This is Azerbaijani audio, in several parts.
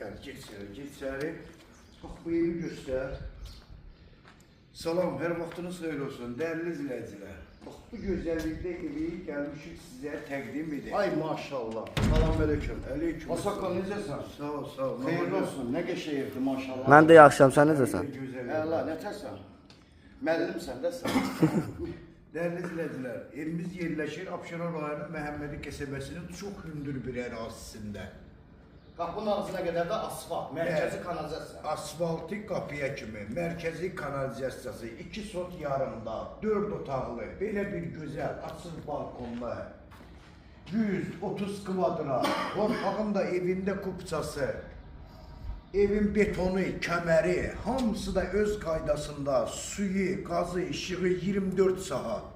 Gel geç içeri. Bak bu evi göster. Salam, her vaxtınız xeyir olsun, değerli izləyicilər. Bax, bu gözəllikdə evi gəlmişik sizə təqdim edək. Ay maşallah. Salam aleyküm. Aleyküm. Masakal necəsən? Sağ ol, sağ ol. Xeyirli olsun. Nə qəşəng evdir maşallah. Mən də yaxşıyam, sən necəsən? Əla, nətəsən? Müəllimsən də sən. Değerli izləyicilər, evimiz yerləşir Abşeron rayonu Məhəmmədi qəsəbəsinin çox hündür bir ərazisində. Qapının ağzına qədər də asfalt, mərkəzi kanalizasiya. Asfaltı qapıya kimi, mərkəzi kanalizasiyası, 2 sot yarımda, 4 otaqlı, belə bir gözəl, açıq balkonlu, 130 kvadrat, torpağın da evində kupçası, evin betonu, kəməri, hamısı da öz qaydasında, suyu, qazı, işığı 24 saat.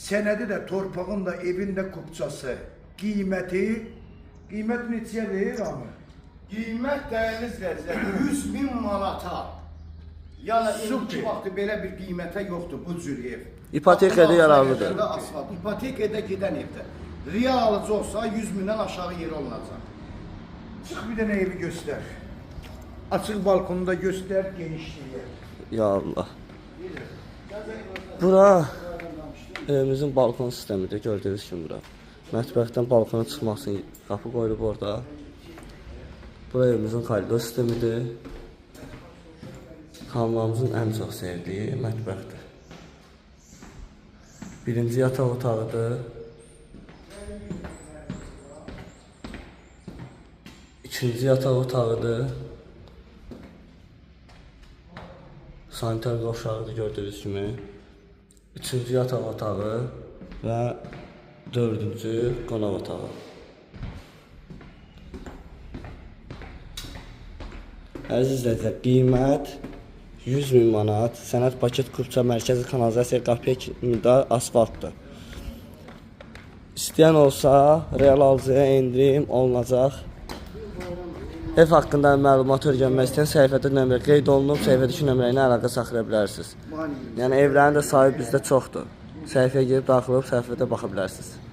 Sənədi də torpağın da evində kupçası, Qiymət neçəyə deyir amma? Qiymət dəyərli izləyicilər 100.000 manata. Yəni ilk vaxtı belə bir qiymətə yoxdur bu cür ev. İpotekada yararlıdır. Asfalt, ipotekada gedən evdə. Real alıcı olsa 100.000-dən aşağı yeri olunacaq. Çıx bir dənə evi göstər. Açıq balkonda göstər genişliyi. Ya Allah. Bura evimizin balkon sistemidir, gördüyünüz kimi bura. Mətbəxdən balkona çıxmaq üçün qapı qoyulub orada. Bura evimizin koridor sistemidir. Hamamızın ən çox sevdiyi mətbəxdir. Birinci yataq otağıdır. İkinci yataq otağıdır. Sanitar qovşağıdır gördüyünüz kimi. Üçüncü yataq otağı və dördüncü qonaq otağı. Əziz izləyicilər, qiymət 100.000 manat, sənəd paket kupça, mərkəzi kanalizasiya, qapıya kimi də asfaltdır. İstəyən olsa real alıcıya endirim olunacaq. Ev haqqında məlumat öyrənmək istəyən səhifədə nömrə qeyd olunub, səhifədəki nömrə ilə əlaqə saxlaya bilərsiniz. Yəni evlərin də sahibi bizdə çoxdur. Səhifəyə girib daxil olub səhifədə baxa bilərsiniz.